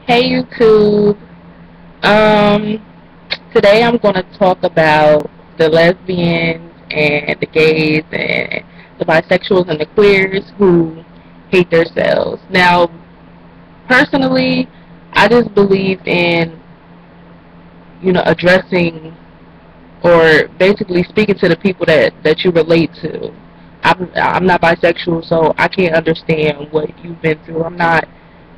Hey YouTube. Um, Today I'm going to talk about the lesbians and the gays and the bisexuals and the queers who hate themselves. Now, personally, I just believe in, addressing or basically speaking to the people that you relate to. I'm not bisexual, so I can't understand what you've been through. I'm not,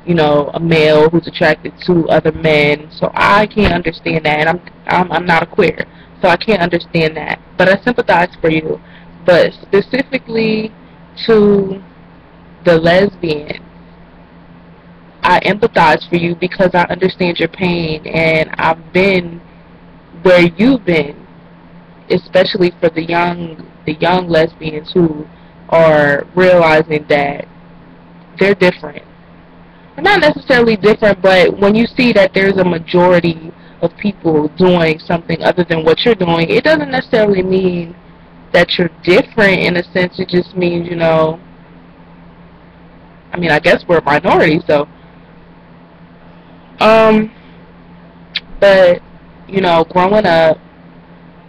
a male who's attracted to other men, so I can't understand that. And I'm not a queer, so I can't understand that. But I sympathize for you. But specifically to the lesbian, I empathize for you because I understand your pain, and I've been where you've been, especially for the young lesbians who are realizing that they're different. They're not necessarily different, but when you see that there's a majority of people doing something other than what you're doing, it doesn't necessarily mean that you're different in a sense. It just means, I guess we're a minority, so um but growing up,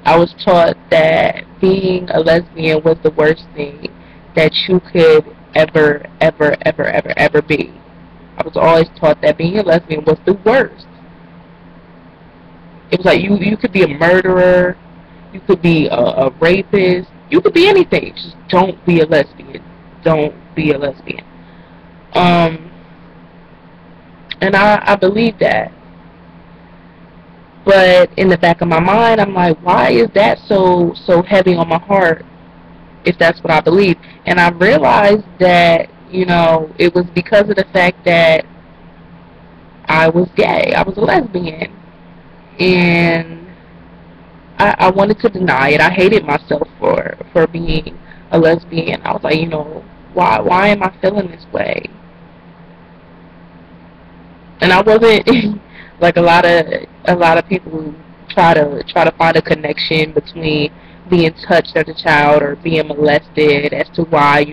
I was taught that being a lesbian was the worst thing that you could ever be. I was always taught that being a lesbian was the worst. It was like you could be a murderer, you could be a rapist, you could be anything. Just don't be a lesbian. Don't be a lesbian. Um, and I believe that. But in the back of my mind, I'm like, why is that so heavy on my heart if that's what I believe? And I realized that, it was because of the fact that I was gay. I was a lesbian. And I wanted to deny it. I hated myself for being a lesbian. I was like, why am I feeling this way? And I wasn't like a lot of people who try to find a connection between being touched as a child or being molested as to why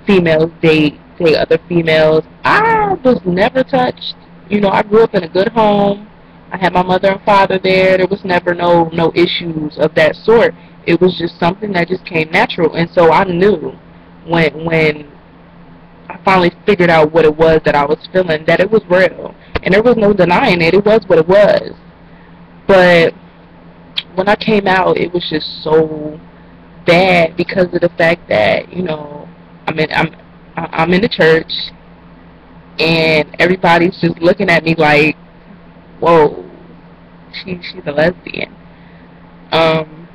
females date other females. I was never touched. I grew up in a good home. I had my mother and father there. There was never no issues of that sort. It was just something that just came natural. And so I knew when I finally figured out what it was that I was feeling, that it was real. And there was no denying it. It was what it was. But when I came out, it was just so bad because of the fact that, I'm in the church and everybody's just looking at me like, whoa, she's a lesbian. Um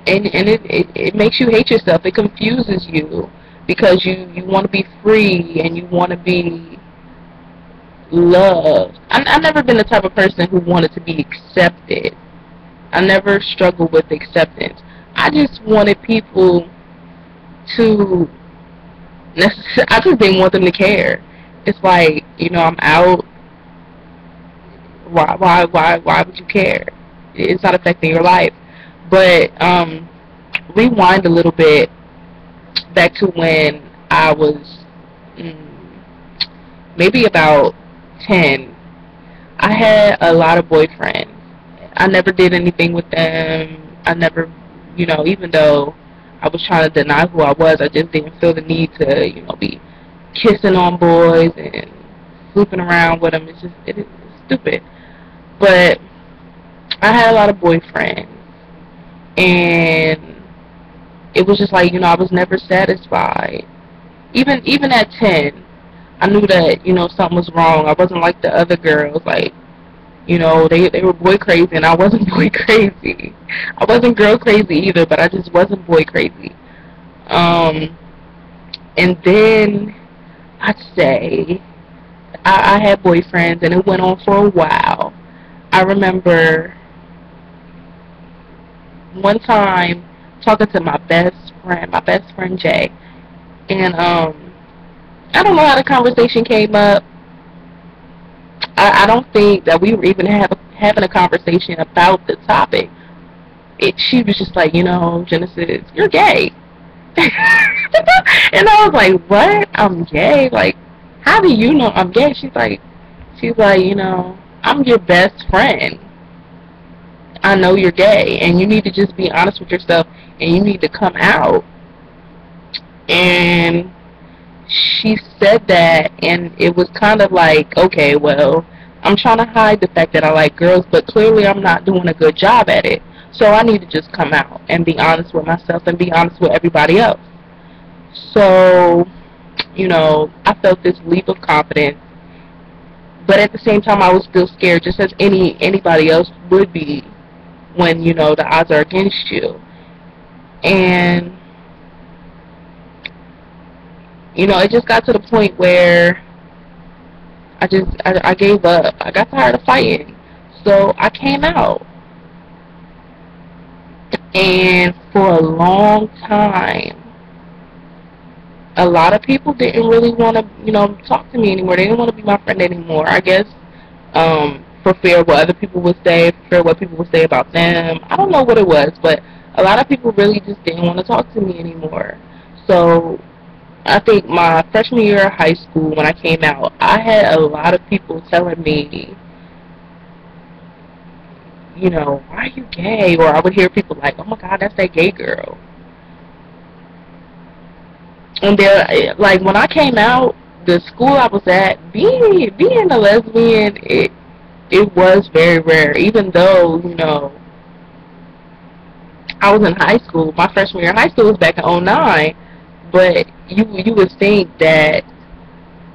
and it makes you hate yourself. It confuses you because you want to be free and you want to be loved. I've never been the type of person who wanted to be accepted. I never struggled with acceptance. I just wanted people to I just didn't want them to care. It's like, I'm out. Why would you care? It's not affecting your life. But rewind a little bit back to when I was maybe about 10. I had a lot of boyfriends. I never did anything with them. I never, even though I was trying to deny who I was, I just didn't feel the need to, be kissing on boys and sleeping around with them. It's stupid. But I had a lot of boyfriends, and it was just like, I was never satisfied. Even at 10, I knew that, something was wrong. I wasn't like the other girls, like, they were boy crazy, and I wasn't boy crazy. I wasn't girl crazy either, but I just wasn't boy crazy. And then I'd say I had boyfriends, and it went on for a while. I remember one time talking to my best friend Jay, and I don't know how the conversation came up. I don't think that we were even having a conversation about the topic. She was just like, Genesis, you're gay. And I was like, what? I'm gay? Like, how do you know I'm gay? She's like, you know, I'm your best friend. I know you're gay, and you need to just be honest with yourself, and you need to come out. And she said that, and it was kind of like, okay, well, I'm trying to hide the fact that I like girls, but clearly I'm not doing a good job at it. So I need to just come out and be honest with myself and be honest with everybody else. So, you know, I felt this leap of confidence, but at the same time I was still scared, just as anybody else would be when, you know, the odds are against you. And, you know, it just got to the point where I gave up. I got tired of fighting. So I came out. And for a long time, a lot of people didn't really want to, you know, talk to me anymore. They didn't want to be my friend anymore. I guess for fear of what other people would say, for fear of what people would say about them. I don't know what it was, but a lot of people really just didn't want to talk to me anymore. So I think my freshman year of high school, when I came out, I had a lot of people telling me, you know, why are you gay? Or I would hear people like, oh my God, that's that gay girl. And they're like, when I came out, the school I was at, being a lesbian, it was very rare. Even though, you know, I was in high school, my freshman year of high school was back in '09, but you would think that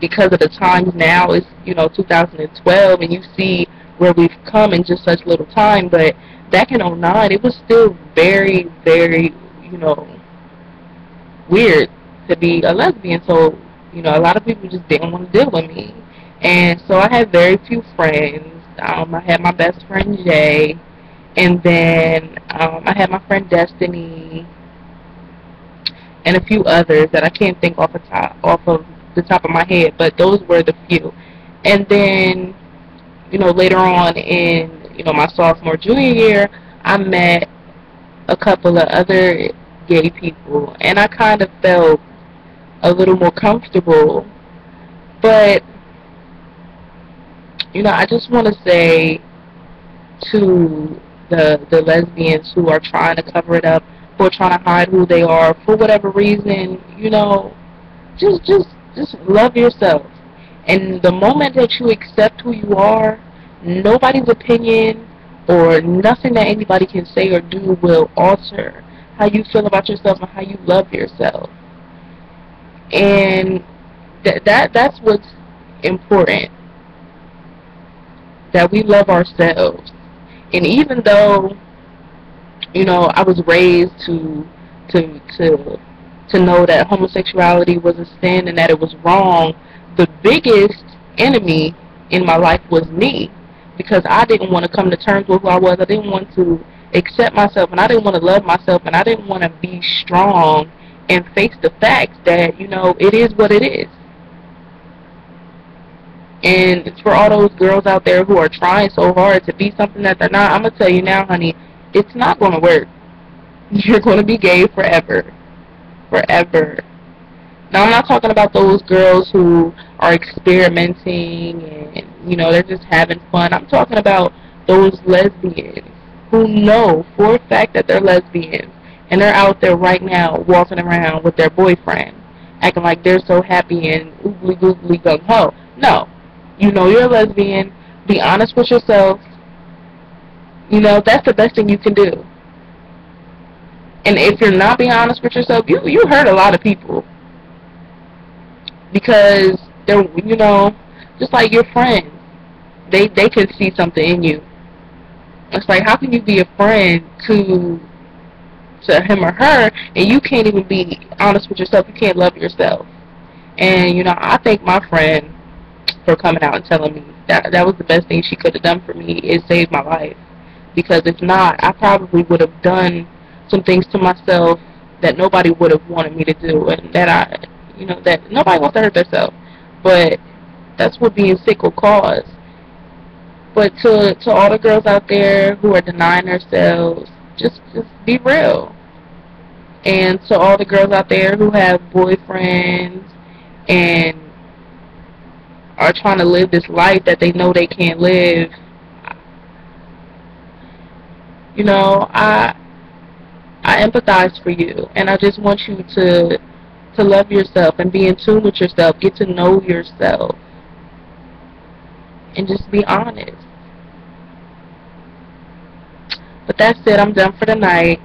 because of the times now, it's, you know, 2012, and you see where we've come in just such little time. But back in '09, it was still very, very, you know, weird to be a lesbian. So, you know, a lot of people just didn't want to deal with me. And so I had very few friends. I had my best friend Jay, and then I had my friend Destiny, and a few others that I can't think off of the top of my head, but those were the few. And then, you know, later on in, you know, my sophomore junior year, I met a couple of other gay people, and I kind of felt a little more comfortable. But, you know, I just want to say to the lesbians who are trying to cover it up, who are trying to hide who they are for whatever reason, you know, just love yourself. And the moment that you accept who you are, nobody's opinion or nothing that anybody can say or do will alter how you feel about yourself and how you love yourself. And that's what's important, that we love ourselves. And even though, you know, I was raised to to know that homosexuality was a sin and that it was wrong, the biggest enemy in my life was me, because I didn't want to come to terms with who I was. I didn't want to accept myself, and I didn't want to love myself, and I didn't want to be strong and face the facts that, you know, it is what it is. And it's for all those girls out there who are trying so hard to be something that they're not. I'm going to tell you now, honey, it's not going to work. You're going to be gay forever. Forever. Now, I'm not talking about those girls who are experimenting and, you know, they're just having fun. I'm talking about those lesbians who know for a fact that they're lesbians, and they're out there right now walking around with their boyfriend, acting like they're so happy and oogly googly gung ho. No. You know you're a lesbian. Be honest with yourself. You know, that's the best thing you can do. And if you're not being honest with yourself, you hurt a lot of people. Because they're, you know, just like your friends, they can see something in you. It's like, how can you be a friend to him or her, and you can't even be honest with yourself? You can't love yourself. And, you know, I thank my friend for coming out and telling me that was the best thing she could have done for me. It saved my life. Because if not, I probably would have done some things to myself that nobody would have wanted me to do, and that you know, that nobody wants to hurt themselves. But that's what being sick will cause. But to all the girls out there who are denying themselves, just be real. And to all the girls out there who have boyfriends and are trying to live this life that they know they can't live, you know, I empathize for you, and I just want you to love yourself and be in tune with yourself, get to know yourself, and just be honest. But that's it. I'm done for the night.